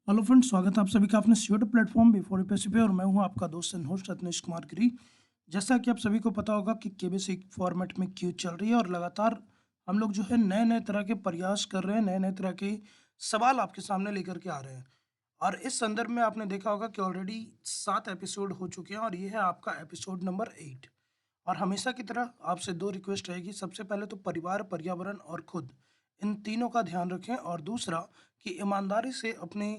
Hello friends, स्वागत है आप सभी का अपने यूट्यूब प्लेटफॉर्म बिफोर यूपीएससी पे। और मैं हूं आपका दोस्त एंड होस्ट रत्नेश कुमार गिरी। जैसा कि आप सभी को पता होगा कि केबीसी फॉर्मेट में क्यूज चल रही है और लगातार हम लोग जो है नए नए तरह के प्रयास कर रहे हैं, नए नए तरह के सवाल आपके सामने लेकर के आ रहे हैं। और इस संदर्भ में आपने देखा होगा कि ऑलरेडी 7 एपिसोड हो चुके हैं और ये है आपका एपिसोड नंबर 8। और हमेशा की तरह आपसे 2 रिक्वेस्ट रहेगी। सबसे पहले तो परिवार, पर्यावरण और खुद, इन तीनों का ध्यान रखें। और दूसरा कि ईमानदारी से अपने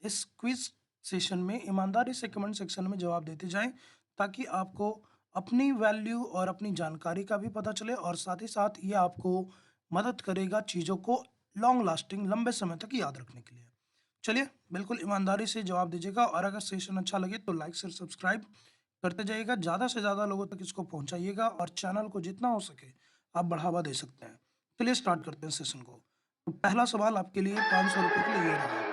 इस क्विज सेशन में ईमानदारी से कमेंट सेक्शन में जवाब देते जाएं, ताकि आपको अपनी वैल्यू और अपनी जानकारी का भी पता चले और साथ ही साथ ये आपको मदद करेगा चीज़ों को लॉन्ग लास्टिंग, लंबे समय तक याद रखने के लिए। चलिए, बिल्कुल ईमानदारी से जवाब दीजिएगा और अगर सेशन अच्छा लगे तो लाइक शेयर सब्सक्राइब करते जाइएगा। ज़्यादा से ज़्यादा लोगों तक इसको पहुंचाइएगा और चैनल को जितना हो सके आप बढ़ावा दे सकते हैं। चलिए स्टार्ट करते हैं सेशन को। तो पहला सवाल आपके लिए 500 रुपये के लिए ये रहा।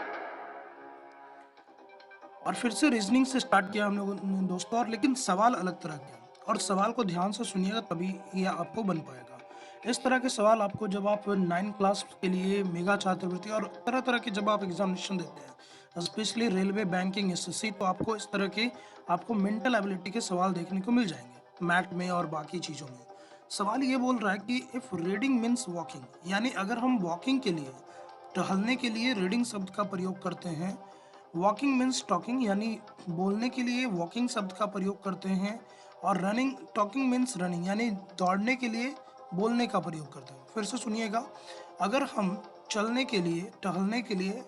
और फिर से रीजनिंग से स्टार्ट किया हम लोगों ने दोस्तों, और लेकिन सवाल अलग तरह के हैं। और सवाल को ध्यान से सुनिएगा तभी ये आपको बन पाएगा। इस तरह के सवाल आपको जब आप 9 क्लास के लिए मेगा छात्रवृत्ति और तरह तरह के जब आप एग्जामिनेशन देते हैं, स्पेशली रेलवे, बैंकिंग, एसएससी, तो आपको इस तरह के आपको मेंटल एबिलिटी के सवाल देखने को मिल जाएंगे मैथ में और बाकी चीज़ों में। सवाल ये बोल रहा है कि इफ़ रीडिंग मीन्स वॉकिंग, यानी अगर हम वॉकिंग के लिए, टहलने के लिए रीडिंग शब्द का प्रयोग करते हैं। वॉकिंग मीन्स टॉकिंग, यानी बोलने के लिए वॉकिंग शब्द का प्रयोग करते हैं। और रनिंग, टॉकिंग मीन्स रनिंग, यानी दौड़ने के लिए बोलने का प्रयोग करते हैं। फिर से सुनिएगा, अगर हम चलने के लिए, टहलने के लिए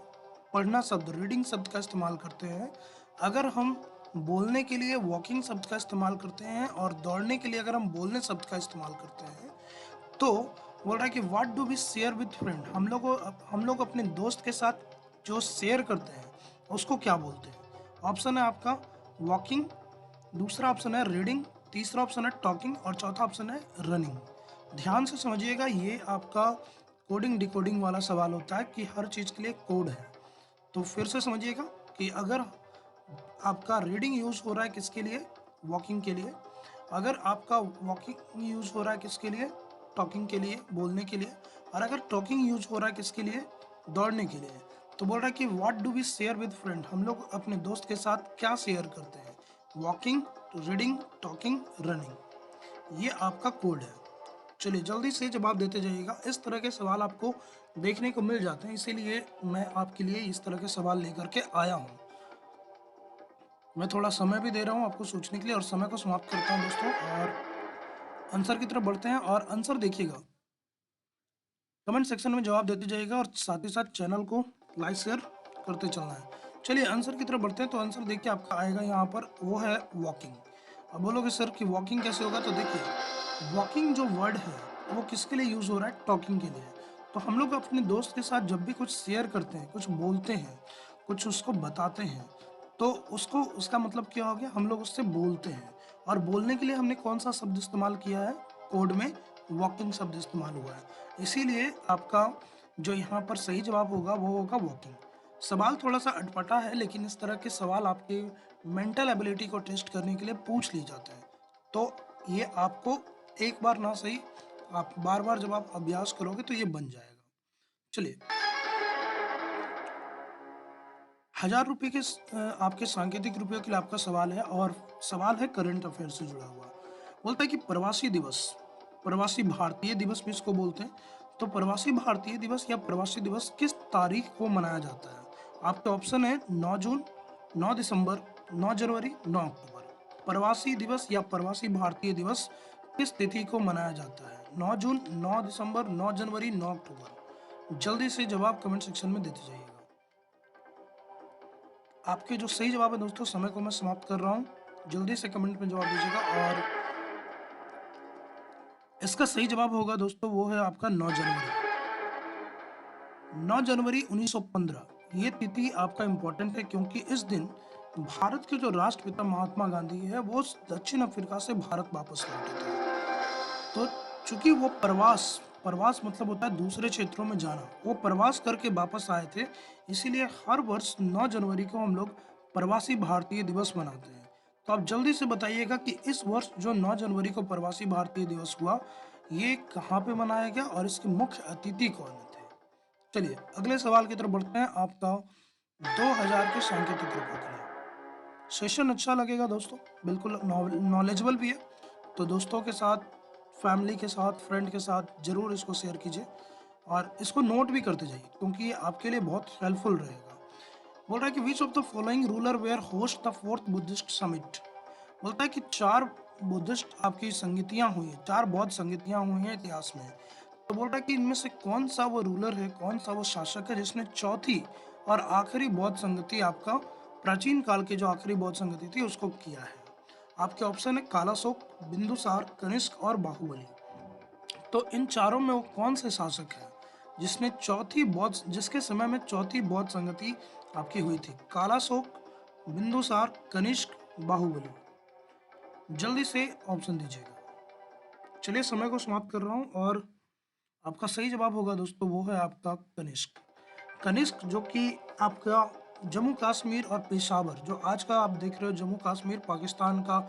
पढ़ना शब्द, रीडिंग शब्द का इस्तेमाल करते हैं, अगर हम बोलने के लिए वॉकिंग शब्द का इस्तेमाल करते हैं और दौड़ने के लिए अगर हम बोलने शब्द का इस्तेमाल करते हैं, तो बोल रहा है कि what do we share with friend, हम लोग अपने दोस्त के साथ जो शेयर करते हैं उसको क्या बोलते हैं। ऑप्शन है आपका वॉकिंग, दूसरा ऑप्शन है रीडिंग, तीसरा ऑप्शन है टॉकिंग और चौथा ऑप्शन है रनिंग। ध्यान से समझिएगा, ये आपका कोडिंग डिकोडिंग वाला सवाल होता है कि हर चीज़ के लिए कोड है। तो फिर से समझिएगा कि अगर आपका रीडिंग यूज़ हो रहा है किसके लिए, वॉकिंग के लिए। अगर आपका वॉकिंग यूज़ हो रहा है किसके लिए, टॉकिंग के लिए, बोलने के लिए। और अगर टॉकिंग यूज हो रहा है किसके लिए, दौड़ने के लिए। तो बोल रहा है कि what do we share with friend, हम लोग अपने दोस्त के साथ क्या शेयर करते हैं। वॉकिंग, रीडिंग, टॉकिंग, रनिंग, ये आपका कोड है। चलिए जल्दी से जवाब देते जाइएगा। इस तरह के सवाल आपको देखने को मिल जाते हैं, इसीलिए मैं आपके लिए इस तरह के सवाल लेकर के आया हूँ। मैं थोड़ा समय भी दे रहा हूँ आपको सोचने के लिए और समय को समाप्त करता हूँ दोस्तों, और आंसर की तरफ बढ़ते हैं। और आंसर देखिएगा, कमेंट सेक्शन में जवाब देते जाइएगा और साथ ही साथ चैनल को लाइक शेयर करते चलना है। चलिए आंसर की तरफ बढ़ते हैं। तो आंसर देखिए आपका आएगा यहाँ पर, वो है वॉकिंग। अब बोलोगे सर कि वॉकिंग कैसे होगा, तो देखिए वॉकिंग जो वर्ड है वो किसके लिए यूज़ हो रहा है, टॉकिंग के लिए। तो हम लोग अपने दोस्त के साथ जब भी कुछ शेयर करते हैं, कुछ बोलते हैं, कुछ उसको बताते हैं, तो उसको, उसका मतलब क्या हो गया, हम लोग उससे बोलते हैं। और बोलने के लिए हमने कौन सा शब्द इस्तेमाल किया है, कोड में वॉकिंग शब्द इस्तेमाल हुआ है। इसीलिए आपका जो यहाँ पर सही जवाब होगा वो होगा वॉकिंग। सवाल थोड़ा सा अटपटा है, लेकिन इस तरह के सवाल आपके मेंटल एबिलिटी को टेस्ट करने के लिए पूछ लिए जाते हैं। तो ये आपको एक बार ना सही, आप बार बार जब आप अभ्यास करोगे तो ये बन जाएगा। चलिए, 1000 रुपये के आपके सांकेतिक रुपयों के लिए आपका सवाल है, और सवाल है करंट अफेयर से जुड़ा हुआ। बोलता है कि प्रवासी दिवस, प्रवासी भारतीय दिवस भी इसको बोलते हैं। तो प्रवासी भारतीय दिवस या प्रवासी दिवस किस तारीख को मनाया जाता है। आपके ऑप्शन है 9 जून, 9 दिसंबर, 9 जनवरी, 9 अक्टूबर। प्रवासी दिवस या प्रवासी भारतीय दिवस किस तिथि को मनाया जाता है, 9 जून, 9 दिसंबर, 9 जनवरी, 9 अक्टूबर। जल्दी से जवाब कमेंट सेक्शन में देते जाइएगा। आपके जो सही जवाब है दोस्तों, समय को मैं समाप्त कर रहा हूँ, जल्दी से कमेंट में जवाब दीजिएगा। और इसका सही जवाब होगा दोस्तों, वो है आपका 9 जनवरी। 9 जनवरी 1915। ये तिथि आपका इम्पोर्टेंट है, क्योंकि इस दिन भारत के जो राष्ट्रपिता महात्मा गांधी है वो दक्षिण अफ्रीका से भारत वापस लौटे थे। तो चूंकि वो प्रवास, प्रवास मतलब होता है दूसरे क्षेत्रों में जाना, वो प्रवास करके वापस आए थे, इसीलिए हर वर्ष 9 जनवरी को हम लोग प्रवासी भारतीय दिवस मनाते हैं। तो आप जल्दी से बताइएगा कि इस वर्ष जो 9 जनवरी को प्रवासी भारतीय दिवस हुआ, ये कहाँ पे मनाया गया और इसके मुख्य अतिथि कौन थे। चलिए अगले सवाल की तरफ बढ़ते हैं। आपका 2000 के सांकेतिक रूपों के लिए। सेशन अच्छा लगेगा दोस्तों, बिल्कुल नॉलेजेबल भी है। तो दोस्तों के साथ, फैमिली के साथ, फ्रेंड के साथ ज़रूर इसको शेयर कीजिए और इसको नोट भी करते जाइए, क्योंकि ये आपके लिए बहुत हेल्पफुल रहेगा। बोल रहा है कि which of the following ruler were host the fourth Buddhist summit. बोलता है कि 4 बुद्धिस्ट आपकी संगतियाँ हुई हैं, 4 बौद्ध संगतियाँ हुई हैं इतिहास में। तो बोल रहा है कि इनमें से कौन सा वो रूलर है, कौन सा वो शासक है जिसने चौथी और आखिरी बौद्ध संगति आपका प्राचीन काल की जो आखिरी बौद्ध संगति थी उसको किया है। आपके ऑप्शन है कालाशोक, बिंदुसार, कनिष्क और बाहुबली। तो इन चारों में वो कौन से शासक है जिसने जिसके समय में चौथी बौद्ध संगति आपकी हुई थी? कालाशोक, बिंदुसार, कनिष्क, बाहुबली। जल्दी से ऑप्शन दीजिएगा। चलिए समय को समाप्त कर रहा हूँ और आपका सही जवाब होगा दोस्तों, वो है आपका कनिष्क। कनिष्क जो कि आपका जम्मू कश्मीर और पेशावर, जो आज का आप देख रहे हो जम्मू कश्मीर पाकिस्तान का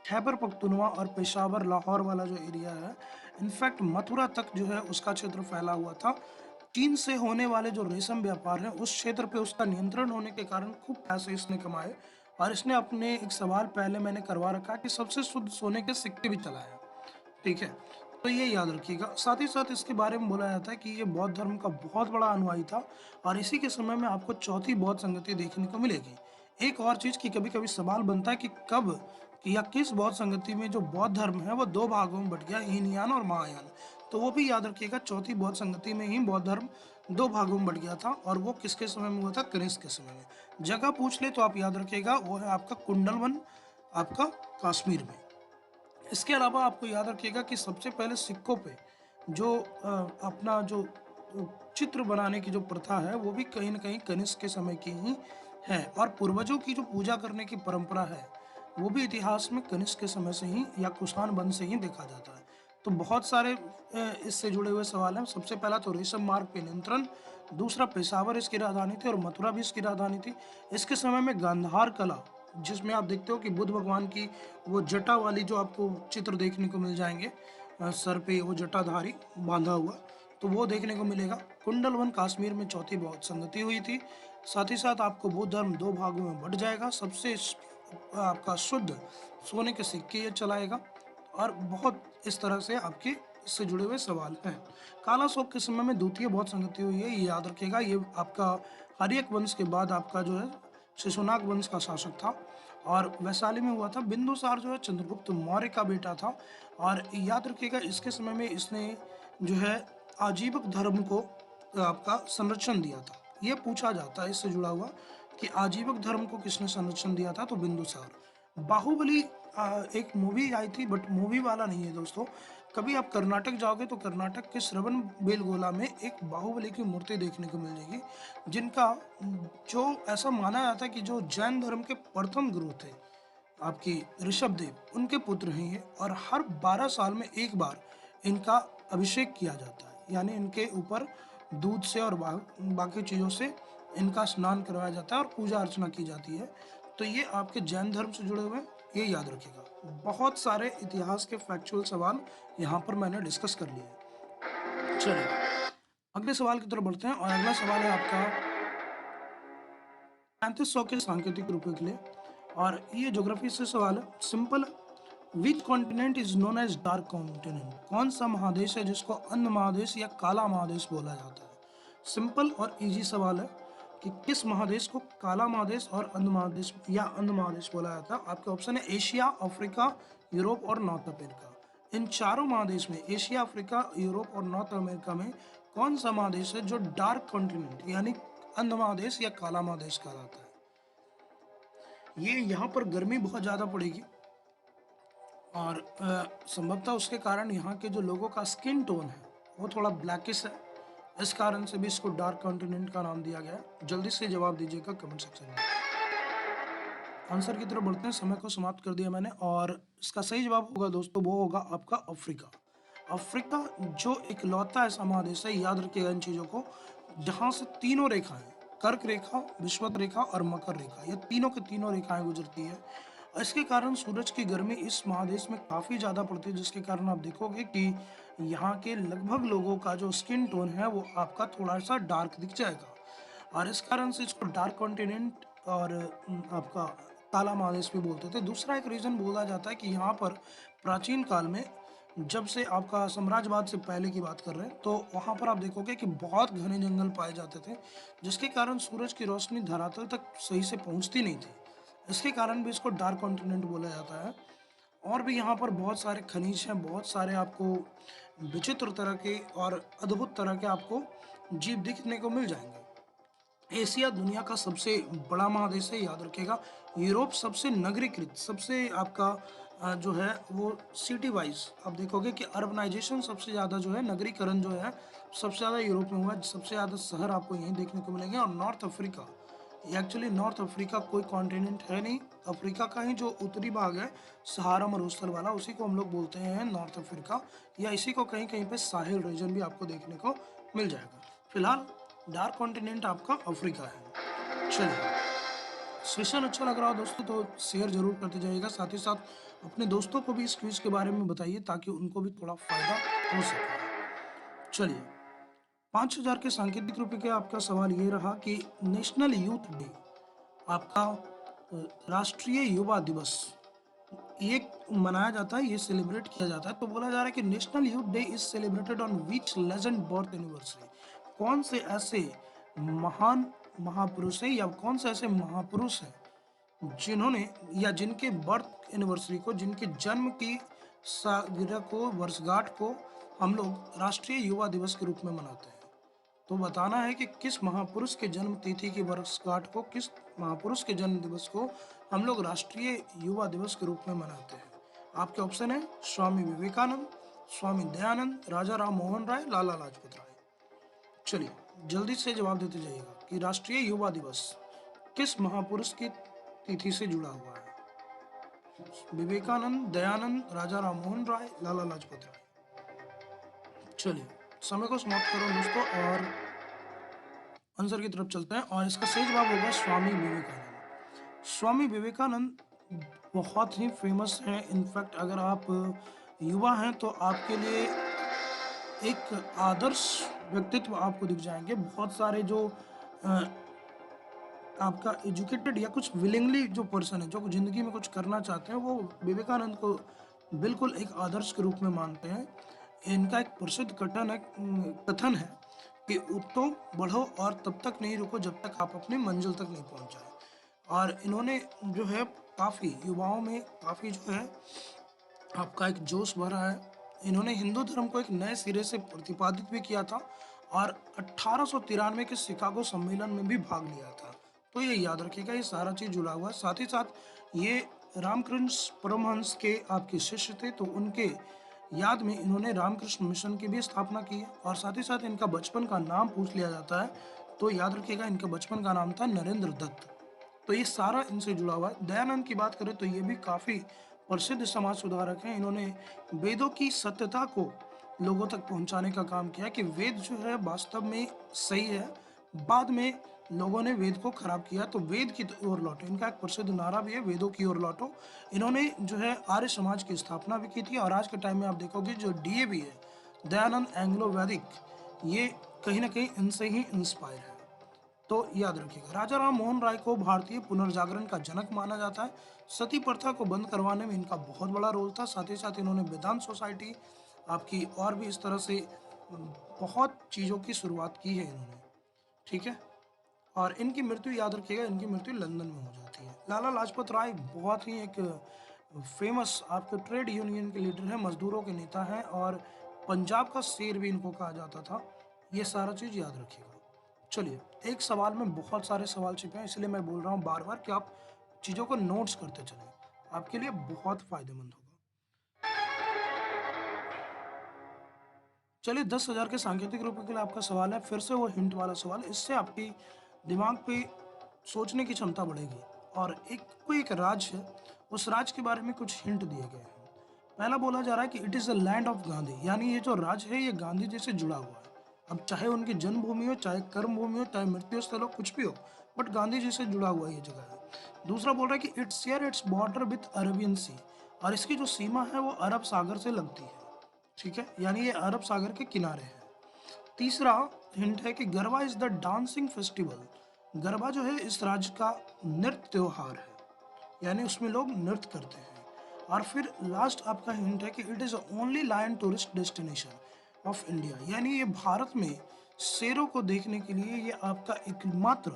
खैबर पख्तूनवा और पेशावर लाहौर वाला जो एरिया है, इनफैक्ट मथुरा तक जो है उसका क्षेत्र फैला हुआ था। चीन से होने वाले जो रेशम व्यापार है उस क्षेत्र पे उसका नियंत्रण होने के कारण खूब पैसे इसने कमाए। और इसने अपने एक सवाल पहले मैंने करवा रखा कि सबसे शुद्ध सोने के सिक्के भी चलाए। ठीक है, तो ये याद रखिएगा। साथ ही साथ इसके बारे में बोला जाता है कि ये बौद्ध धर्म का बहुत बड़ा अनुयायी था और इसी के समय में आपको चौथी बौद्ध संगति देखने को मिलेगी। एक और चीज़ कि कभी-कभी सवाल बनता है कि कब कि या किस बौद्ध संगति में जो बौद्ध धर्म है वो 2 भागों में बँट गया, हीनयान और महायान। तो वो भी याद रखिएगा, चौथी बौद्ध संगति में ही बौद्ध धर्म 2 भागों में बँट गया था और वो किसके समय में हुआ था? कनिष्क के समय में। जगह पूछ ले तो आप याद रखिएगा, वो है आपका कुंडलवन, आपका कश्मीर में। इसके अलावा आपको याद रखिएगा कि सबसे पहले सिक्कों पे जो अपना जो चित्र बनाने की जो प्रथा है वो भी कहीं न कहीं कनिष्क के समय की ही है और पूर्वजों की जो पूजा करने की परंपरा है, वो भी इतिहास में कनिष्क के समय से ही या कुषाण वंश से ही देखा जाता है। तो बहुत सारे इससे जुड़े हुए सवाल हैं। सबसे पहला तो रेशम मार्ग पे नियंत्रण, दूसरा पेशावर इसकी राजधानी थी और मथुरा भी इसकी राजधानी थी। इसके समय में गांधार कला, जिसमें आप देखते हो कि बुद्ध भगवान की वो जटा वाली जो आपको चित्र देखने को मिल जाएंगे, सर पे वो जटाधारी बांधा हुआ, तो वो देखने को मिलेगा। कुंडलवन कश्मीर में चौथी बौद्ध संगति हुई थी। साथ ही साथ आपको बौद्ध धर्म 2 भागों में बँट जाएगा। सबसे आपका शुद्ध सोने के सिक्के ये चलाएगा और बहुत इस तरह से आपके इससे जुड़े हुए सवाल हैं। काला शोक के समय में द्वितीय बौद्ध संगति हुई है, ये याद रखिएगा। ये आपका हर्यक वंश के बाद आपका जो है शिशुनाग वंश का शासक था और वैशाली में हुआ था। बिंदुसार जो है चंद्रगुप्त मौर्य का बेटा था और याद रखिएगा इसके समय में इसने जो है आजीवक धर्म को आपका संरक्षण दिया था। ये पूछा जाता है इससे जुड़ा हुआ कि आजीवक धर्म को किसने संरक्षण दिया था? तो बिंदुसार। बाहुबली एक मूवी आई थी बट मूवी वाला नहीं है दोस्तों। कभी आप कर्नाटक जाओगे तो कर्नाटक के श्रवण बेलगोला में एक बाहुबली की मूर्ति देखने को मिल जाएगी, जिनका जो ऐसा माना जाता है कि जो जैन धर्म के प्रथम गुरु थे आपकी ऋषभदेव, उनके पुत्र हैं ये और हर 12 साल में एक बार इनका अभिषेक किया जाता है, यानी इनके ऊपर दूध से और बाकी चीज़ों से इनका स्नान करवाया जाता है और पूजा अर्चना की जाती है। तो ये आपके जैन धर्म से जुड़े हुए हैं, ये याद रखिएगा। बहुत सारे इतिहास के फैक्चुअल सवाल यहाँ पर मैंने डिस्कस कर लिए। चलिए अगले सवाल की तरफ बढ़ते हैं और अगला सवाल है आपका 3500 के सांकेतिक रुपये के लिए और ये ज्योग्राफी से सवाल है, simple. Which continent is known as dark continent? कौन सा महादेश है जिसको अंध महादेश या काला महादेश बोला जाता है? सिंपल और इजी सवाल है कि किस महादेश को काला महादेश और अंध महादेश या अंध महादेश बोला जाता है? आपके ऑप्शन है एशिया, अफ्रीका, यूरोप और नॉर्थ अमेरिका। इन चारों महादेश में एशिया, अफ्रीका, यूरोप और नॉर्थ अमेरिका में कौन सा महादेश है जो डार्क कॉन्टिनेंट यानी अंध महादेश या काला महादेश कहलाता है? ये यहाँ पर गर्मी बहुत ज़्यादा पड़ेगी और संभवतः उसके कारण यहाँ के जो लोगों का स्किन टोन है वो थोड़ा ब्लैकिश है, इस कारण से भी इसको डार्क कॉन्टिनेंट का नाम दिया गया है। जल्दी से जवाब दीजिएगा कमेंट सेक्शन में। आंसर की तरफ बढ़ते हैं, समय को समाप्त कर दिया मैंने और इसका सही जवाब होगा दोस्तों, वो होगा आपका अफ्रीका। अफ्रीका जो इकलौता ऐसा महादेश है, याद रखिएगा इन चीज़ों को, जहाँ से तीनों रेखाएं, कर्क रेखा, विषुवत रेखा और मकर रेखा, ये तीनों की तीनों रेखाएं गुजरती है। इसके कारण सूरज की गर्मी इस महादेश में काफ़ी ज़्यादा पड़ती है, जिसके कारण आप देखोगे कि यहाँ के लगभग लोगों का जो स्किन टोन है वो आपका थोड़ा सा डार्क दिख जाएगा। और इस कारण से इसको डार्क कॉन्टिनेंट और आपका काला महादेश भी बोलते थे। दूसरा एक रीज़न बोला जाता है कि यहाँ पर प्राचीन काल में, जब से आपका साम्राज्यवाद से पहले की बात कर रहे हैं, तो वहाँ पर आप देखोगे कि बहुत घने जंगल पाए जाते थे, जिसके कारण सूरज की रोशनी धरातल तक सही से पहुँचती नहीं थी। इसके कारण भी इसको डार्क कॉन्टिनेंट बोला जाता है। और भी यहाँ पर बहुत सारे खनिज हैं, बहुत सारे आपको विचित्र तरह के और अद्भुत तरह के आपको जीव दिखने को मिल जाएंगे। एशिया दुनिया का सबसे बड़ा महादेश है, याद रखिएगा। यूरोप सबसे नगरीकृत, सबसे आपका जो है वो सिटी वाइज आप देखोगे कि अर्बनाइजेशन सबसे ज़्यादा जो है, नगरीकरण जो है सबसे ज़्यादा यूरोप में हुआ है। सबसे ज़्यादा शहर आपको यहीं देखने को मिलेंगे। और north Africa, actually north Africa कोई कॉन्टिनेंट है नहीं, अफ्रीका का ही जो उत्तरी भाग है सहारा मरुस्थल वाला, उसी को हम लोग बोलते हैं नॉर्थ अफ्रीका, या इसी को कहीं कहीं पे साहिल रीजन भी आपको देखने को मिल जाएगा। फिलहाल डार्क कॉन्टिनेंट आपका अफ्रीका है। चलिए, सेशन अच्छा लग रहा हो दोस्तों तो शेयर जरूर करते जाइएगा, साथ ही साथ अपने दोस्तों को भी इस क्विज के बारे में बताइए ताकि उनको भी थोड़ा फायदा हो सके। चलिए, 5000 के सांकेतिक रुपए के आपका सवाल ये रहा कि नेशनल यूथ डे, आपका राष्ट्रीय युवा दिवस, ये मनाया जाता है, ये सेलिब्रेट किया जाता है। तो बोला जा रहा है कि national youth day is celebrated on which legend birth anniversary. कौन से ऐसे महान महापुरुष है, या कौन से ऐसे महापुरुष हैं जिन्होंने, या जिनके बर्थ एनिवर्सरी को, जिनके जन्म की सालगिरह को, वर्षगांठ को हम लोग राष्ट्रीय युवा दिवस के रूप में मनाते हैं। तो बताना है कि किस महापुरुष के जन्म तिथि की वर्षगांठ को, किस महापुरुष के जन्म दिवस को हम लोग राष्ट्रीय युवा दिवस के रूप में मनाते हैं। आपके ऑप्शन है स्वामी विवेकानंद, स्वामी दयानंद, राजा राम मोहन राय, लाला लाजपत राय। चलिए, जल्दी से जवाब देते जाइएगा कि राष्ट्रीय युवा दिवस किस महापुरुष की तिथि से जुड़ा हुआ है। विवेकानंद, दयानंद, राजा राम मोहन राय, लाला लाजपत राय। चलिए, समय को समाप्त करो दोस्तों और आंसर की तरफ चलते हैं। और इसका सही जवाब होगा स्वामी विवेकानंद। स्वामी विवेकानंद बहुत ही फेमस हैं। इनफैक्ट अगर आप युवा हैं तो आपके लिए एक आदर्श व्यक्तित्व आपको दिख जाएंगे। बहुत सारे जो आपका एजुकेटेड या कुछ विलिंगली जो पर्सन है, जो जिंदगी में कुछ करना चाहते हैं, वो विवेकानंद को बिल्कुल एक आदर्श के रूप में मानते हैं। इनका एक प्रसिद्ध कथन है कि उठो, बढ़ो और तब तक नहीं रुको जब तक आप अपनी मंजिल तक नहीं पहुंच जाए। और इन्होंने जो है काफ़ी युवाओं में काफ़ी जो है आपका एक जोश भरा है। इन्होंने हिंदू धर्म को एक नए सिरे से प्रतिपादित भी किया था और 1893 के शिकागो सम्मेलन में भी भाग लिया था। तो ये याद रखिएगा, ये सारा चीज़ जुड़ा हुआ है। साथ ही साथ ये रामकृष्ण परमहंस के आपके शिष्य थे, तो उनके याद में इन्होंने रामकृष्ण मिशन की भी स्थापना की है। और साथ ही साथ इनका बचपन का नाम पूछ लिया जाता है तो याद रखिएगा, इनका बचपन का नाम था नरेंद्र दत्त। तो ये सारा इनसे जुड़ा हुआ है। दयानंद की बात करें तो ये भी काफ़ी प्रसिद्ध समाज सुधारक हैं। इन्होंने वेदों की सत्यता को लोगों तक पहुंचाने का काम किया कि वेद जो है वास्तव में सही है। बाद में लोगों ने वेद को खराब किया तो वेद की ओर लौटो। इनका एक प्रसिद्ध नारा भी है, वेदों की ओर लौटो। इन्होंने जो है आर्य समाज की स्थापना भी की थी। और आज के टाइम में आप देखोगे जो डीएवी है, दयानंद एंग्लो वैदिक, ये कहीं ना कहीं इनसे ही इंस्पायर है। तो याद रखिएगा, राजा राम मोहन राय को भारतीय पुनर्जागरण का जनक माना जाता है। सती प्रथा को बंद करवाने में इनका बहुत बड़ा रोल था। साथ ही साथ इन्होंने वेदांत सोसाइटी आपकी और भी इस तरह से बहुत चीज़ों की शुरुआत की है इन्होंने, ठीक है। और इनकी मृत्यु याद रखिएगा, इनकी मृत्यु लंदन में हो जाती है। लाला लाजपत राय बहुत ही एक फेमस आपके ट्रेड यूनियन के लीडर हैं, मजदूरों के नेता हैं और पंजाब का शेर भी इनको कहा जाता था। ये सारा चीज़ याद रखिएगा। चलिए, एक सवाल में बहुत सारे सवाल छिपे हैं, इसलिए मैं बोल रहा हूँ बार बार कि आप चीज़ों को नोट्स करते चलें, आपके लिए बहुत फायदेमंद होगा। चलिए, 10,000 के सांकेतिक रुपये के लिए आपका सवाल है, फिर से वो हिंट वाला सवाल। इससे आपकी दिमाग पे सोचने की क्षमता बढ़ेगी। और कोई एक राज्य है, उस राज्य के बारे में कुछ हिंट दिए गए हैं। पहला बोला जा रहा है कि it is the land of Gandhi, यानी ये जो राज्य है ये गांधी जी से जुड़ा हुआ है। अब चाहे उनकी जन्मभूमि हो, चाहे कर्म भूमि हो, चाहे मृत्यु स्थल हो, कुछ भी हो, बट गांधी जी से जुड़ा हुआ ये जगह है। दूसरा बोल रहा है कि it's share it's border with Arabian sea, और इसकी जो सीमा है वो अरब सागर से लगती है, ठीक है, यानी ये अरब सागर के किनारे है। तीसरा हिंट है कि garba is the dancing festival. Garba जो है इस राज्य का नृत्य त्योहार है, यानी उसमें लोग नृत्य करते हैं। और फिर लास्ट आपका हिंट है कि it is only lion tourist destination of India, यानी ये भारत में शेरों को देखने के लिए ये आपका एकमात्र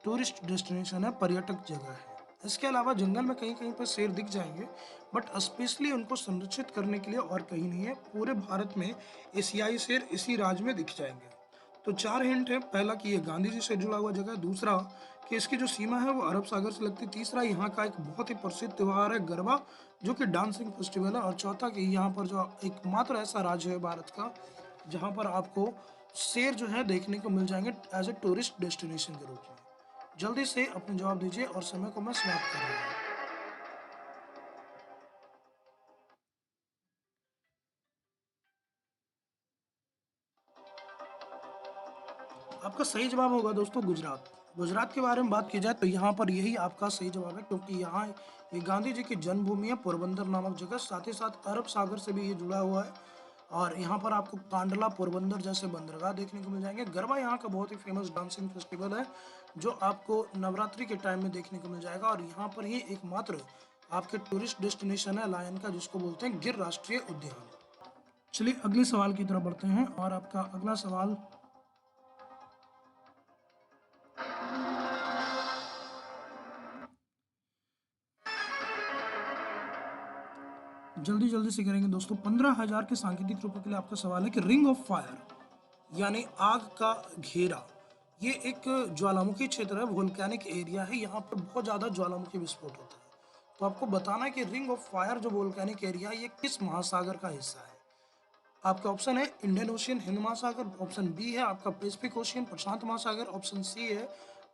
टूरिस्ट डेस्टिनेशन है, पर्यटक जगह है। इसके अलावा जंगल में कहीं कहीं पर शेर दिख जाएंगे, बट स्पेशली उनको संरक्षित करने के लिए और कहीं नहीं है, पूरे भारत में एशियाई शेर इसी राज्य में दिख जाएंगे। तो 4 हिंट है। पहला कि ये गांधी जी से जुड़ा हुआ जगह है, दूसरा कि इसकी जो सीमा है वो अरब सागर से लगती है, तीसरा यहाँ का एक बहुत ही प्रसिद्ध त्यौहार है गरबा जो कि डांसिंग फेस्टिवल है, और चौथा कि यहाँ पर जो एकमात्र ऐसा राज्य है भारत का जहाँ पर आपको शेर जो है देखने को मिल जाएंगे एज ए टूरिस्ट डेस्टिनेशन के रूप में। जल्दी से अपने जवाब दीजिए और समय को मैं समाप्त कर रहा हूँ। आपका सही जवाब होगा दोस्तों गुजरात। गुजरात के बारे में बात की जाए तो यहाँ पर यही आपका सही जवाब है, क्योंकि यहाँ ये गांधी जी की जन्मभूमि है, पोरबंदर नामक जगह, साथ ही साथ अरब सागर से भी ये जुड़ा हुआ है। और यहाँ पर आपको कांडला, पोरबंदर जैसे बंदरगाह देखने को मिल जाएंगे। गरबा यहाँ का बहुत ही फेमस डांसिंग फेस्टिवल है जो आपको नवरात्रि के टाइम में देखने को मिल जाएगा, और यहाँ पर ही एकमात्र आपके टूरिस्ट डेस्टिनेशन है लायन का, जिसको बोलते हैं गिर राष्ट्रीय उद्यान। चलिए अगले सवाल की तरफ बढ़ते हैं, और आपका अगला सवाल जल्दी जल्दी से करेंगे दोस्तों। 15,000 के सांकेतिक रुपए के लिए आपका सवाल है कि रिंग ऑफ फायर यानी आग का घेरा, ये एक ज्वालामुखी क्षेत्र है, वोल्केनिक एरिया है, यहाँ पर बहुत ज़्यादा ज्वालामुखी विस्फोट होता है। तो आपको बताना है कि रिंग ऑफ फायर जो वोल्केनिक एरिया है ये किस महासागर का हिस्सा है। आपका ऑप्शन है इंडियन ओशियन, हिंद महासागर, ऑप्शन बी है आपका पैसिफिक ओशियन, प्रशांत महासागर, ऑप्शन सी है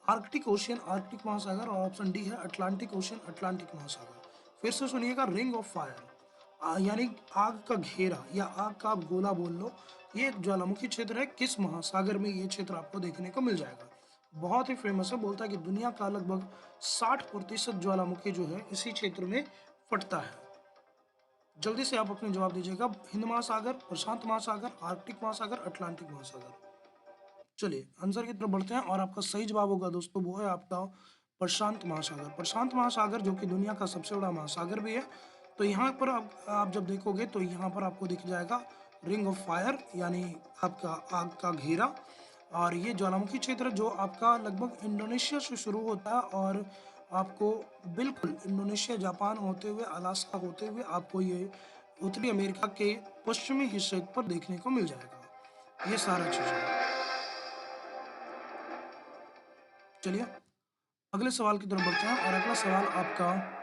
आर्कटिक ओशियन, आर्कटिक महासागर, और ऑप्शन डी है अटलांटिक ओशियन, अटलांटिक महासागर। फिर से सुनिएगा, रिंग ऑफ फायर यानी आग का घेरा या आग का आप गोला बोल लो, ये एक ज्वालामुखी क्षेत्र है, किस महासागर में ये क्षेत्र आपको देखने को मिल जाएगा। बहुत ही फेमस है, बोलता है कि दुनिया का लगभग 60% ज्वालामुखी जो है इसी क्षेत्र में फटता है। जल्दी से आप अपने जवाब दीजिएगा, हिंद महासागर, प्रशांत महासागर, आर्कटिक महासागर, अटलांटिक महासागर। चलिए आंसर की तरफ बढ़ते हैं, और आपका सही जवाब होगा दोस्तों वो है आपका प्रशांत महासागर। प्रशांत महासागर जो कि दुनिया का सबसे बड़ा महासागर भी है। तो यहाँ पर आप जब देखोगे तो यहाँ पर आपको दिख जाएगा रिंग ऑफ फायर यानी आपका आग का घेरा, और ये ज्वालामुखी क्षेत्र जो आपका लगभग इंडोनेशिया से शुरू होता है, और आपको बिल्कुल इंडोनेशिया, जापान होते हुए, अलास्का होते हुए आपको ये उत्तरी अमेरिका के पश्चिमी हिस्से पर देखने को मिल जाएगा, ये सारा चीज़ें। चलिए अगले सवाल की तरफ बढ़ते हैं, और अगला सवाल आपका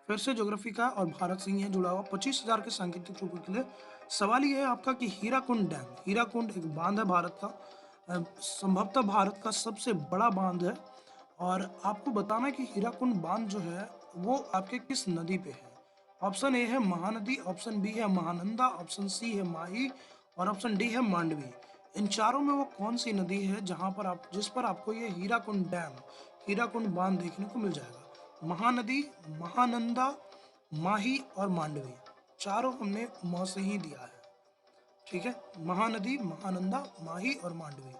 फिर से ज्योग्राफी का और भारत से ही है जुड़ा हुआ, 25,000 के सांकेतिक रुपए के लिए। सवाल ये है आपका कि हीराकुंड डैम, हीराकुंड एक बांध है भारत का, संभवतः भारत का सबसे बड़ा बांध है, और आपको बताना है कि हीराकुंड बांध जो है वो आपके किस नदी पे है। ऑप्शन ए है महानदी, ऑप्शन बी है महानंदा, ऑप्शन सी है माही, और ऑप्शन डी है मांडवी। इन चारों में वो कौन सी नदी है जहां पर आप जिस पर आपको ये हीराकुंड डैम, हीराकुंड बांध देखने को मिल जाएगा। महानदी, महानंदा, माही और मांडवी, चारों हमने म से ही दिया है, ठीक है। महानदी, महानंदा, माही और मांडवी,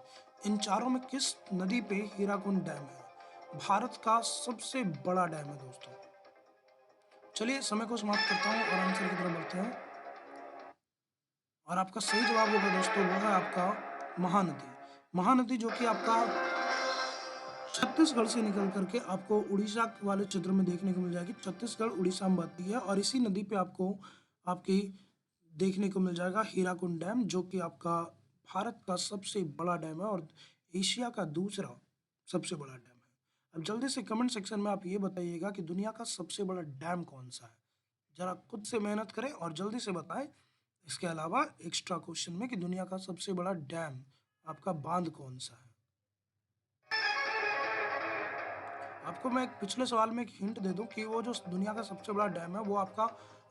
इन चारों में किस नदी पे हीराकुंड डैम है। भारत का सबसे बड़ा डैम है दोस्तों। चलिए समय को समाप्त करता हूँ और आंसर की तरफ बढ़ते हैं, और आपका सही जवाब होगा दोस्तों वो है आपका महानदी। महानदी जो कि आपका छत्तीसगढ़ से निकल करके आपको उड़ीसा वाले क्षेत्र में देखने को मिल जाएगी। छत्तीसगढ़ उड़ीसा में बहती है, और इसी नदी पे आपको आपकी देखने को मिल जाएगा हीराकुंड डैम, जो कि आपका भारत का सबसे बड़ा डैम है और एशिया का दूसरा सबसे बड़ा डैम है। अब जल्दी से कमेंट सेक्शन में आप ये बताइएगा कि दुनिया का सबसे बड़ा डैम कौन सा है। जरा खुद से मेहनत करें और जल्दी से बताएं। इसके अलावा एक्स्ट्रा क्वेश्चन में कि दुनिया का सबसे बड़ा डैम आपका बांध कौन सा है। आपको मैं एक पिछले सवाल में एक हिंट दे दूं कि वो जो दुनिया का सबसे बड़ा डैम है वो आपका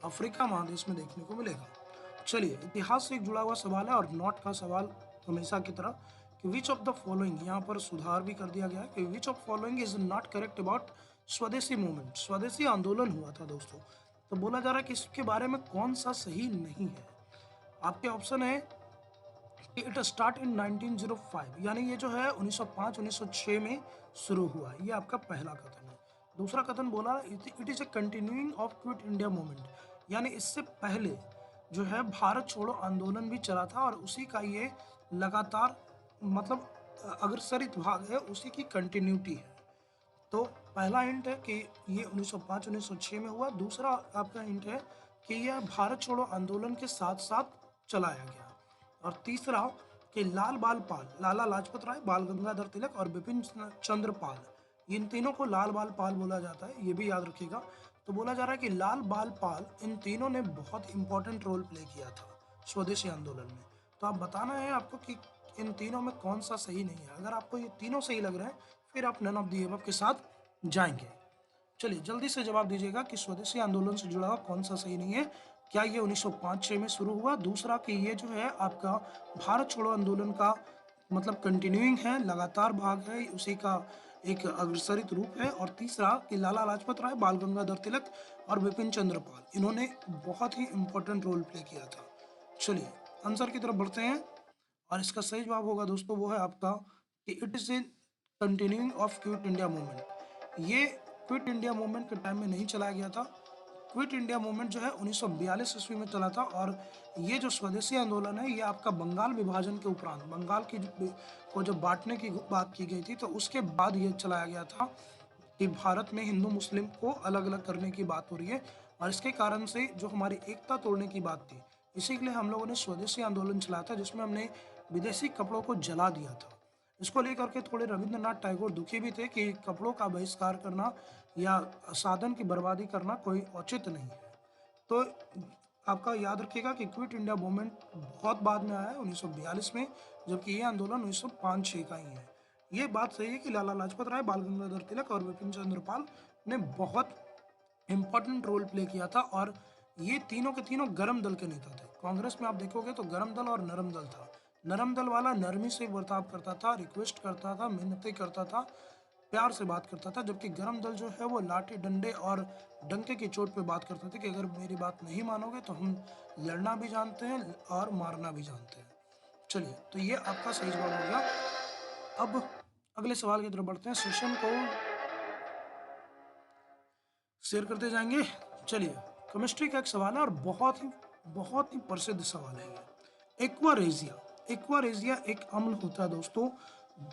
अफ्रीका महादेश में देखने को मिलेगा। चलिए इतिहास से जुड़ा हुआ सवाल है, और नॉट का सवाल हमेशा की तरह कि विच ऑफ द फॉलोइंग, यहाँ पर सुधार भी कर दिया गया है कि which of following is not correct about स्वदेशी मूवमेंट। स्वदेशी आंदोलन हुआ था दोस्तों, तो बोला जा रहा है कि इसके बारे में कौन सा सही नहीं है। आपके ऑप्शन है इट स्टार्ट इन 1905, यानी ये जो है 1905-1906 में शुरू हुआ। ये आपका पहला कथन है। दूसरा कथन बोला it is a continuing of quit India movement, यानी इससे पहले जो है भारत छोड़ो आंदोलन भी चला था और उसी का ये लगातार मतलब अग्रसरित भाग है, उसी की कंटिन्यूटी है। तो पहला हिंट है कि ये 1905-1906 में हुआ। दूसरा आपका हिंट है कि यह भारत छोड़ो आंदोलन के साथ साथ चलाया गया। और तीसरा कि लाल बाल पाल, लाला लाजपत राय, बाल गंगाधर तिलक और बिपिन चंद्र पाल, इन तीनों को लाल बाल पाल बोला जाता है, ये भी याद रखिएगा। तो बोला जा रहा है कि लाल बाल पाल इन तीनों ने बहुत इंपॉर्टेंट रोल प्ले किया था स्वदेशी आंदोलन में। तो आप बताना है आपको कि इन तीनों में कौन सा सही नहीं है। अगर आपको ये तीनों सही लग रहे हैं फिर आप नन ऑफ दी एबव के साथ जाएंगे। चलिए जल्दी से जवाब दीजिएगा कि स्वदेशी आंदोलन से जुड़ा हुआ कौन सा सही नहीं है। क्या ये 1905-6 में शुरू हुआ? दूसरा कि ये जो है आपका भारत छोड़ो आंदोलन का मतलब कंटिन्यूइंग है, लगातार भाग है, उसी का एक अग्रसरित रूप है। और तीसरा कि लाला लाजपत राय, बाल गंगाधर तिलक और बिपिन चंद्र पाल, इन्होंने बहुत ही इंपॉर्टेंट रोल प्ले किया था। चलिए आंसर की तरफ बढ़ते हैं और इसका सही जवाब होगा दोस्तों वो है आपका कि it is a continuing of quit India movement. ये क्विट इंडिया मूवमेंट के टाइम में नहीं चलाया गया था। क्विट इंडिया मूवमेंट जो है 1942 ईस्वी में चला था। और ये जो स्वदेशी आंदोलन है ये आपका बंगाल विभाजन के उपरांत, बंगाल की को जब बांटने की बात की गई थी तो उसके बाद ये चलाया गया था कि भारत में हिंदू मुस्लिम को अलग अलग करने की बात हो रही है। और इसके कारण से जो हमारी एकता तोड़ने की बात थी, इसी के लिए हम लोगों ने स्वदेशी आंदोलन चलाया था, जिसमें हमने विदेशी कपड़ों को जला दिया था। इसको लेकर के थोड़े रविंद्रनाथ टैगोर दुखी भी थे कि कपड़ों का बहिष्कार करना या साधन की बर्बादी करना कोई औचित्य नहीं है। तो आपका याद रखिएगा कि क्विट इंडिया मूवमेंट बहुत बाद में आया है 1942 में, जबकि ये आंदोलन 1905-6 का ही है। ये बात सही है कि लाला लाजपत राय, बाल गंगाधर तिलक और बिपिन चंद्र पाल ने बहुत इम्पोर्टेंट रोल प्ले किया था। और ये तीनों के तीनों गर्म दल के नेता थे। कांग्रेस में आप देखोगे तो गर्म दल और नरम दल था। नरम दल वाला नरमी से बर्ताव करता था, रिक्वेस्ट करता था, मिन्नतें करता था, प्यार से बात करता था। जबकि गर्म दल जो है वो लाठी डंडे और डंके की चोट पे बात करते थे कि अगर मेरी बात नहीं मानोगे तो हम लड़ना भी जानते हैं और मारना भी जानते हैं। चलिए तो ये आपका सही जवाब हो गया। अब अगले सवाल की तरफ बढ़ते हैं। सेशन को शेयर करते जाएंगे। चलिए केमिस्ट्री का एक सवाल है और बहुत ही प्रसिद्ध सवाल है ये। एक्वारेजिया, एक्वारेजिया एक अम्ल होता है दोस्तों,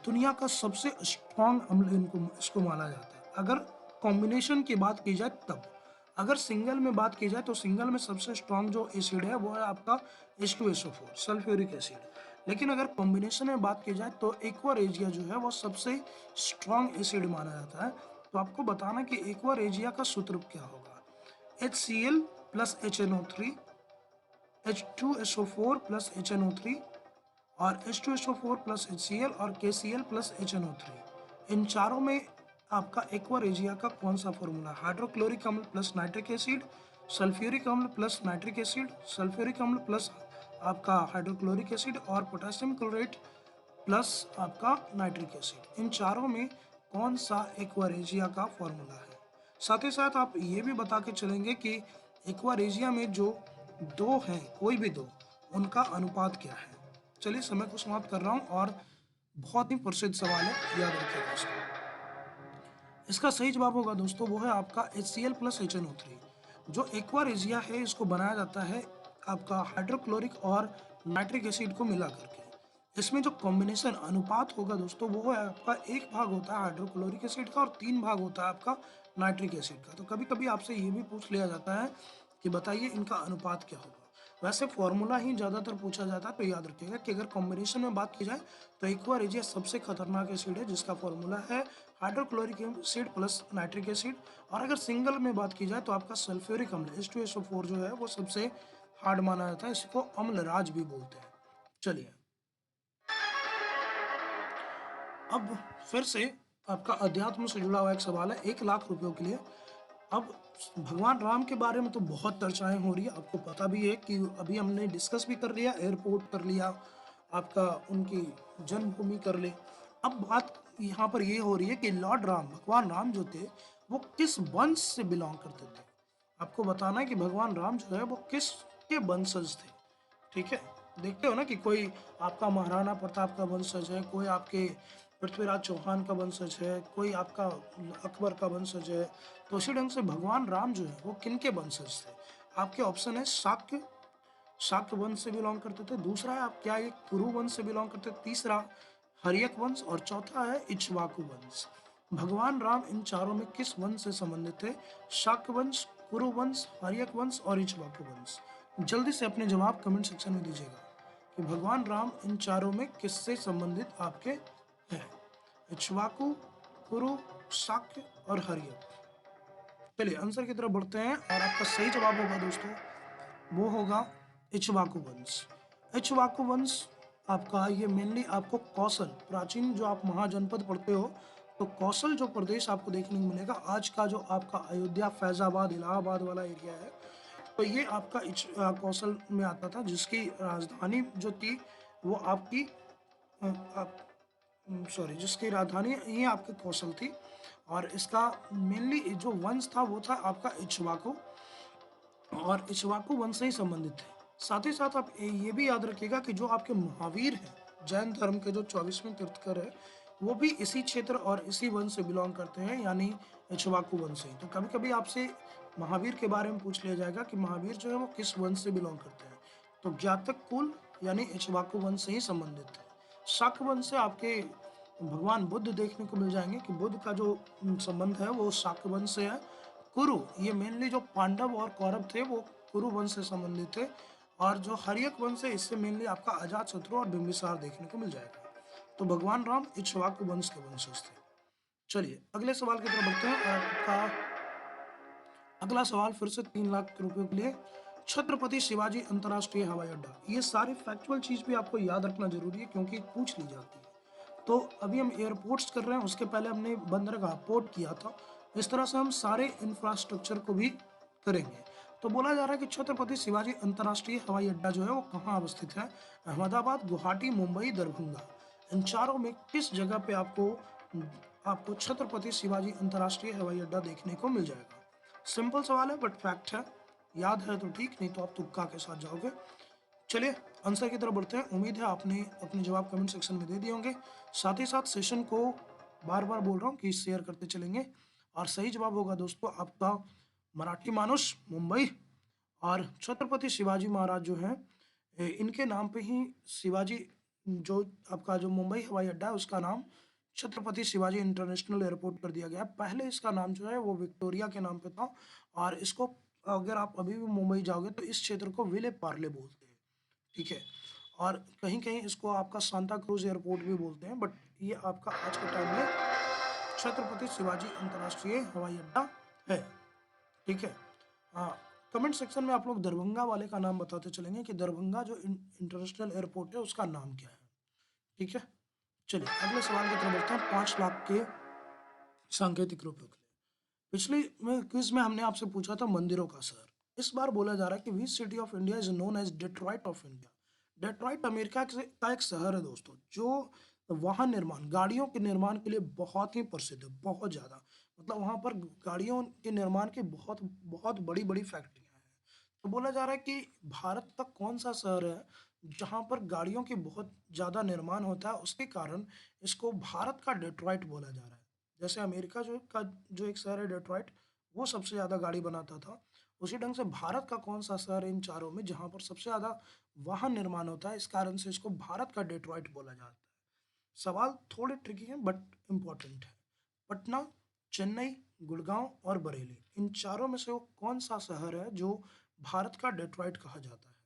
दुनिया का सबसे स्ट्रॉन्ग अम्ल इसको माना जाता है। अगर कॉम्बिनेशन की बात की जाए तब, अगर सिंगल में बात की जाए तो सिंगल में सबसे स्ट्रॉन्ग जो एसिड है वो है आपका H2SO4 सल्फ्यूरिक एसिड। लेकिन अगर कॉम्बिनेशन में बात की जाए तो एक्वारेजिया जो है वो सबसे स्ट्रॉन्ग एसिड माना जाता है। तो आपको बताना कि एक्वारेजिया का सूत्र क्या होगा। HCl plus HNO3, H2SO4 plus HNO3 और H2SO4 प्लस HCl और KCl प्लस HNO3। इन चारों में आपका एक्वारेजिया का कौन सा फॉर्मूला? हाइड्रोक्लोरिक अम्ल प्लस नाइट्रिक एसिड, सल्फ्यूरिक अम्ल प्लस नाइट्रिक एसिड, सल्फ्यूरिक अम्ल प्लस आपका हाइड्रोक्लोरिक एसिड और पोटेशियम क्लोराइड प्लस आपका नाइट्रिक एसिड। इन चारों में कौन सा एक्वारेजिया का फॉर्मूला है? साथ ही साथ आप ये भी बता के चलेंगे कि एक्वारेजिया में जो दो हैं, कोई भी दो, उनका अनुपात क्या है। चलिए समय को समाप्त कर रहा हूँ और बहुत ही प्रसिद्ध सवाल है, याद रखिएगा इसको। इसका सही जवाब होगा दोस्तों वो है आपका HCl प्लस HNO3। जो एक्वारेजिया है इसको बनाया जाता है आपका हाइड्रोक्लोरिक और नाइट्रिक एसिड को मिला करके। इसमें जो कॉम्बिनेशन अनुपात होगा दोस्तों वो है आपका 1 भाग होता है हाइड्रोक्लोरिक एसिड का और 3 भाग होता है आपका नाइट्रिक एसिड का। तो कभी कभी आपसे ये भी पूछ लिया जाता है कि बताइए इनका अनुपात क्या होगा। वैसे फॉर्मूला ही ज़्यादातर पूछा जाता है, तो याद रखिएगा कि अगर कॉम्बिनेशन में बात की जाए तो एक्वारेजिया सबसे खतरनाक एसिड है जिसका फॉर्मूला है hydrochloric acid plus nitric acid. और अगर सिंगल में बात की जाए तो आपका सल्फ्यूरिक अम्ल H2SO4 जो है वो सबसे हार्ड माना जाता है, इसको अम्लराज भी बोलते हैं। चलिए अब फिर से आपका अध्यात्म से जुड़ा हुआ एक सवाल है 1 लाख रुपयों के लिए। अब भगवान राम के बारे में तो बहुत चर्चाएं हो रही है, आपको पता भी है कि अभी हमने डिस्कस भी कर लिया, एयरपोर्ट कर लिया, आपका उनकी जन्मभूमि कर ले। अब बात यहाँ पर ये हो रही है कि लॉर्ड राम, भगवान राम जो थे वो किस वंश से बिलोंग करते थे। आपको बताना है कि भगवान राम जो है वो किस के वंशज थे। ठीक है, देखते हो ना कि कोई आपका महाराणा प्रताप का वंशज है, कोई आपके पृथ्वीराज चौहान का वंशज है, कोई आपका अकबर का वंशज है। तो उसी ढंग से भगवान राम जो है वो किनके वंशज थे? आपके ऑप्शन है शाक्य, शाक्य वंश से बिलोंग करते थे। दूसरा है आप क्या ये कुरु वंश से बिलोंग करते थे। तीसरा हर्यक वंश और चौथा है इक्ष्वाकु वंश। भगवान राम इन चारों में किस वंश से संबंधित थे? शाक्य वंश, कुरु वंश, हर्यक वंश और इक्ष्वाकु वंश। जल्दी से अपने जवाब कमेंट सेक्शन में दीजिएगा कि भगवान राम इन चारों में किससे संबंधित आपके हैं? इक्ष्वाकु, कुरु, शाक्य और हर्यक। चलिए आंसर की तरफ बढ़ते हैं और आपका सही जवाब होगा दोस्तों, वो होगा इक्ष्वाकु वंश। इक्ष्वाकु वंश आपका ये मेनली आपको कौशल, प्राचीन जो आप महाजनपद पढ़ते हो तो कौशल जो प्रदेश आपको देखने को मिलेगा, आज का जो आपका अयोध्या, फैजाबाद, इलाहाबाद वाला एरिया है, तो ये आपका कौशल में आता था, जिसकी राजधानी जो थी वो आपकी सॉरी जिसकी राजधानी ये आपके कौशल थी। और इसका मेनली जो वंश था वो था आपका इक्ष्वाकु, और इक्ष्वाकु वंश से ही संबंधित थे। साथ ही साथ आप ये भी याद रखिएगा कि जो आपके महावीर हैं, जैन धर्म के जो 24वें तीर्थकर है, वो भी इसी क्षेत्र और इसी वंश से बिलोंग करते हैं, यानी इक्ष्वाकु वंश से। तो कभी कभी आपसे महावीर के बारे में पूछ लिया जाएगा कि महावीर जो है वो किस वंश से बिलोंग करते हैं, तो ज्ञातक कुल यानी इक्ष्वाकु वंश से ही संबंधित है। शाक्य वंश से आपके भगवान बुद्ध देखने को मिल जाएंगे कि बुद्ध का जो संबंध है वो शाक्य वंश से है। कुरु, ये मेनली जो पांडव और कौरव थे वो कुरु वंश से संबंधित थे। और जो हर्यक वंश है इससे मेनली आपका अजात शत्रु और बिंबिसार देखने को मिल जाएगा। तो भगवान राम इक्ष्वाकु वंश के वंशज थे। चलिए अगले सवाल की तरफ बढ़ते हैं और आपका अगला सवाल फिर से 3 लाख रुपए के लिए, छत्रपति शिवाजी अंतरराष्ट्रीय हवाई अड्डा। ये सारी फैक्चुअल चीज भी आपको याद रखना जरूरी है क्योंकि पूछ ली जाती है। तो अभी हम एयरपोर्ट्स कर रहे हैं, उसके पहले हमने बंदरगाह पोर्ट किया था। इस तरह से हम सारे इंफ्रास्ट्रक्चर को भी करेंगे। तो बोला जा रहा है कि छत्रपति शिवाजी अंतरराष्ट्रीय हवाई अड्डा जो है वो कहाँ अवस्थित है? अहमदाबाद, गुवाहाटी, मुंबई, दरभंगा। इन चारों में किस जगह पे आपको आपको छत्रपति शिवाजी अंतरराष्ट्रीय हवाई अड्डा देखने को मिल जाएगा? सिंपल सवाल है बट फैक्ट है, याद है तो ठीक, नहीं तो आप तुक्का के साथ जाओगे। चलिए आंसर की तरफ बढ़ते हैं। उम्मीद है आपने अपने जवाब कमेंट सेक्शन में दे दिए होंगे। साथ ही साथ सेशन को बार बार बोल रहा हूँ कि शेयर करते चलेंगे। और सही जवाब होगा दोस्तों आपका मराठी मानुष, मुंबई। और छत्रपति शिवाजी महाराज जो हैं, इनके नाम पे ही शिवाजी, जो आपका जो मुंबई हवाई अड्डा है उसका नाम छत्रपति शिवाजी इंटरनेशनल एयरपोर्ट कर दिया गया। पहले इसका नाम जो है वो विक्टोरिया के नाम पे था। और इसको अगर आप अभी भी मुंबई जाओगे तो इस क्षेत्र को विले पार्ले बोलते हैं, ठीक है। और कहीं कहीं इसको आपका सांता क्रूज एयरपोर्ट भी बोलते हैं, बट ये आपका आज के टाइम में छत्रपति शिवाजी अंतर्राष्ट्रीय हवाई अड्डा है, ठीक है। हाँ, कमेंट सेक्शन में आप लोग दरभंगा वाले का नाम बताते चलेंगे कि दरभंगा जो इंटरनेशनल एयरपोर्ट है उसका नाम क्या है, ठीक है। चलिए अगले सवाल की तरफ बढ़ते हैं। 5 लाख के सांकेतिक रुपयों के लिए, पिछले में क्विज में हमने आपसे पूछा था मंदिरों का शहर। इस बार बोला जा रहा है कि which city of India is known as Detroit of India. Detroit America का एक शहर है दोस्तों, जो वाहन निर्माण, गाड़ियों के निर्माण के लिए बहुत ही प्रसिद्ध है, बहुत ज़्यादा। मतलब वहाँ पर गाड़ियों के निर्माण की बहुत बहुत बड़ी बड़ी फैक्ट्रियाँ हैं। तो बोला जा रहा है कि भारत का कौन सा शहर है जहाँ पर गाड़ियों की बहुत ज़्यादा निर्माण होता है, उसके कारण इसको भारत का डेट्रॉइट बोला जा रहा है। जैसे अमेरिका जो एक शहर है डेट्रॉइट, वो सबसे ज़्यादा गाड़ी बनाता था, उसी ढंग से भारत का कौन सा शहर है इन चारों में जहाँ पर सबसे ज़्यादा वाहन निर्माण होता है, इस कारण से इसको भारत का डेट्रॉइट बोला जाता है। सवाल थोड़े ट्रिकी हैं बट इम्पोर्टेंट है। पटना, चेन्नई, गुड़गांव और बरेली, इन चारों में से वो कौन सा शहर है जो भारत का डेट्रॉइट कहा जाता है?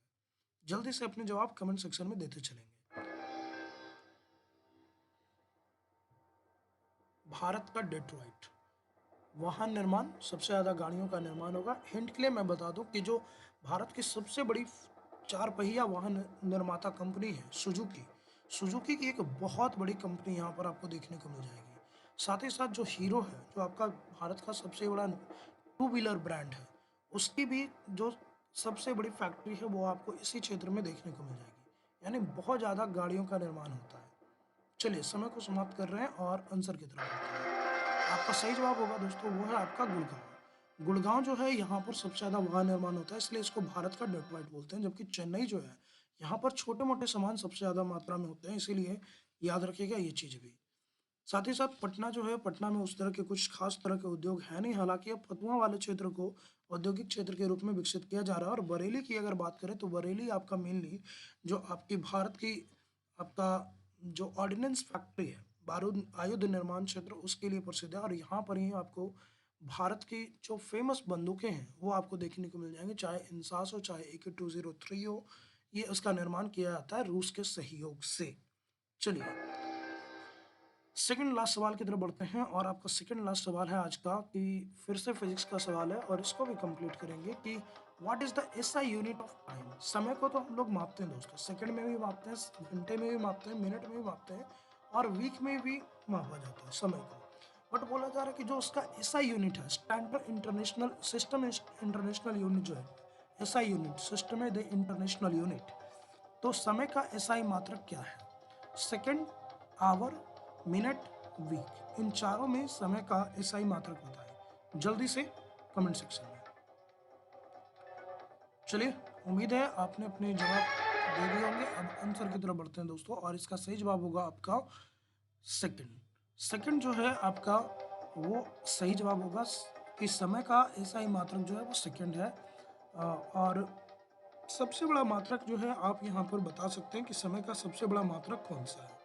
जल्दी से अपने जवाब कमेंट सेक्शन में देते चलेंगे। भारत का डेट्रॉइट, वाहन निर्माण, सबसे ज़्यादा गाड़ियों का निर्माण होगा। हिंट के लिए मैं बता दूं कि जो भारत की सबसे बड़ी 4 पहिया वाहन निर्माता कंपनी है सुजुकी, सुजुकी की एक बहुत बड़ी कंपनी यहाँ पर आपको देखने को मिल जाएगी। साथ ही साथ जो हीरो है, जो आपका भारत का सबसे बड़ा 2 व्हीलर ब्रांड है, उसकी भी जो सबसे बड़ी फैक्ट्री है वो आपको इसी क्षेत्र में देखने को मिल जाएगी। यानी बहुत ज़्यादा गाड़ियों का निर्माण होता है। चलिए समय को समाप्त कर रहे हैं और आंसर की तरफ बढ़ते हैं। आपका सही जवाब होगा दोस्तों, वो है आपका गुड़गांव। गुड़गांव जो है यहाँ पर सबसे ज़्यादा वाहन निर्माण होता है, इसलिए इसको भारत का डेट्रॉइट बोलते हैं। जबकि चेन्नई जो है यहाँ पर छोटे-मोटे सामान सबसे ज़्यादा मात्रा में होते हैं, इसीलिए याद रखिएगा ये चीज़ भी। साथ ही साथ पटना जो है, पटना में उस तरह के कुछ खास तरह के उद्योग हैं नहीं, हालाँकि अब फतुहा वाले क्षेत्र को औद्योगिक क्षेत्र के रूप में विकसित किया जा रहा है। और बरेली की अगर बात करें तो बरेली आपका मेनली जो आपकी भारत की आपका जो ऑर्डिनेंस फैक्ट्री है, बारूद आयुध निर्माण क्षेत्र, उसके लिए प्रसिद्ध है। और यहाँ पर ही आपको भारत की जो फ़ेमस बंदूकें हैं, वो आपको देखने को मिल जाएँगी, चाहे इंसास हो, चाहे AK-203 हो, ये उसका निर्माण किया जाता है रूस के सहयोग से। चलिए, सेकंड लास्ट सवाल की तरफ बढ़ते हैं और आपका सेकंड लास्ट सवाल है आज का कि फिर से फिजिक्स का सवाल है और इसको भी कंप्लीट करेंगे कि what is the SI unit of time. समय को तो हम लोग मापते हैं दोस्तों, सेकंड में भी मापते हैं, घंटे में भी मापते हैं, मिनट में भी मापते हैं और वीक में भी मापा जाता है समय को। बट बोला जा रहा है कि जो उसका एसआई यूनिट है, standard international system international unit जो है, SI unit system the international unit, तो समय का एसआई मात्रक क्या है? सेकंड, आवर, मिनट, वीक, इन चारों में समय का एसआई मात्रक बताएं जल्दी से कमेंट सेक्शन में। चलिए, उम्मीद है आपने अपने जवाब दे दिए होंगे। अब आंसर की तरफ बढ़ते हैं दोस्तों और इसका सही जवाब होगा आपका सेकंड। सेकंड जो है आपका वो सही जवाब होगा कि समय का एसआई मात्रक जो है वो सेकंड है। और सबसे बड़ा मात्रक जो है आप यहाँ पर बता सकते हैं कि समय का सबसे बड़ा मात्रक कौन सा है।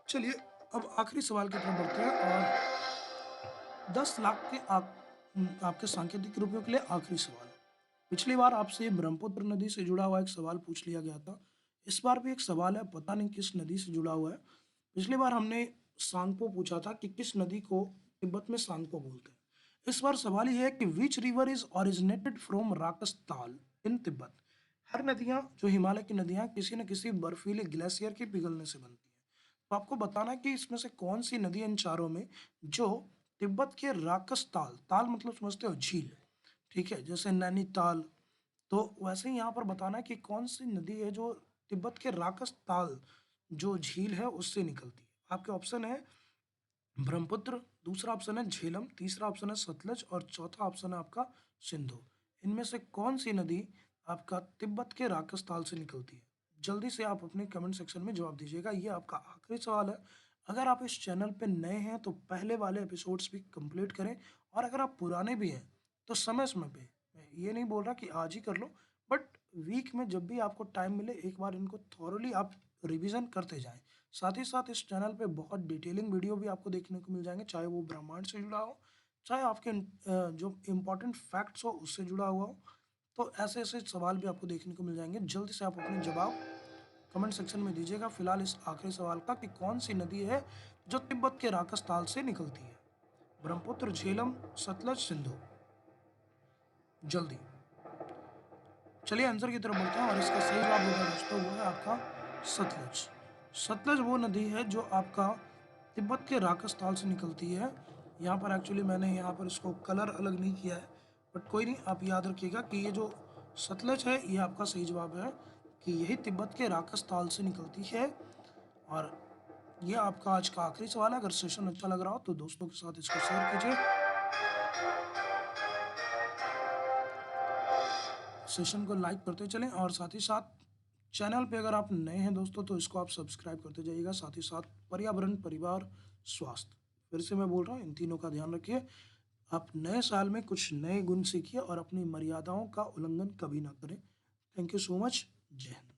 चलिए, अब आखिरी सवाल की तरफ बढ़ते हैं और 10 लाख के आपके सांकेतिक रुपयों के लिए आखिरी सवाल। पिछली बार आपसे ब्रह्मपुत्र नदी से जुड़ा हुआ एक सवाल पूछ लिया गया था। इस बार भी एक सवाल है, पता नहीं किस नदी से जुड़ा हुआ है। पिछली बार हमने सांगपो पूछा था कि किस नदी को तिब्बत में सांगपो बोलते हैं। इस बार सवाल ये है कि which river is originated from Rakshastal in Tibet. हर नदियां, जो हिमालय की नदियां, किसी न किसी बर्फीले ग्लेशियर के पिघलने से बनती हैं। तो आपको बताना है कि इसमें से कौन सी नदी इन चारों में जो तिब्बत के राकसताल, ताल मतलब समझते हो झील, ठीक है, जैसे नैनीताल, तो वैसे ही यहाँ पर बताना है कि कौन सी नदी है जो तिब्बत के राकसताल जो झील है उससे निकलती है। आपके ऑप्शन है ब्रह्मपुत्र, दूसरा ऑप्शन है झेलम, तीसरा ऑप्शन है सतलज और चौथा ऑप्शन है आपका सिंधु। इनमें से कौन सी नदी आपका तिब्बत के राकसताल से निकलती है? जल्दी से आप अपने कमेंट सेक्शन में जवाब दीजिएगा। ये आपका आखिरी सवाल है। अगर आप इस चैनल पे नए हैं तो पहले वाले एपिसोड्स भी कंप्लीट करें और अगर आप पुराने भी हैं तो समय समय पे, मैं ये नहीं बोल रहा कि आज ही कर लो, बट वीक में जब भी आपको टाइम मिले एक बार इनको थॉरली आप रिवीजन करते जाएं। साथ ही साथ इस चैनल पे बहुत डिटेलिंग वीडियो भी आपको देखने को मिल जाएंगे, चाहे वो ब्रह्मांड से जुड़ा हो, चाहे आपके जो इम्पोर्टेंट फैक्ट्स हो उससे जुड़ा हुआ हो। तो ऐसे ऐसे सवाल भी आपको देखने को मिल जाएंगे। जल्दी से आप अपने जवाब कमेंट सेक्शन में दीजिएगा। फिलहाल इस आखिरी सवाल का कि कौन सी नदी है जो तिब्बत के राकसताल से निकलती है? ब्रह्मपुत्र, झेलम, सतलज, सिंधु। जल्दी, चलिए आंसर की तरफ बढ़ते हैं और इसका सही जवाब होगा दोस्तों, वो है आपका सतलज। सतलज वो नदी है जो आपका तिब्बत के राकसताल से निकलती है। यहाँ पर एक्चुअली मैंने यहाँ पर इसको कलर अलग नहीं किया है, बट कोई नहीं, आप याद रखिएगा कि ये जो सतलज है ये आपका सही जवाब है कि यही तिब्बत के राकसताल से निकलती है। और ये आपका आज का आखिरी सवाल है। अगर सेशन अच्छा लग रहा हो तो दोस्तों के साथ इसको शेयर कीजिए, सेशन को लाइक करते चलें और साथ ही साथ चैनल पे अगर आप नए हैं दोस्तों तो इसको आप सब्सक्राइब करते जाइएगा। साथ ही साथ पर्यावरण, परिवार, स्वास्थ्य, फिर से मैं बोल रहा हूँ, इन तीनों का ध्यान रखिए। आप नए साल में कुछ नए गुण सीखिए और अपनी मर्यादाओं का उल्लंघन कभी ना करें। Thank you so much. जय हिंद।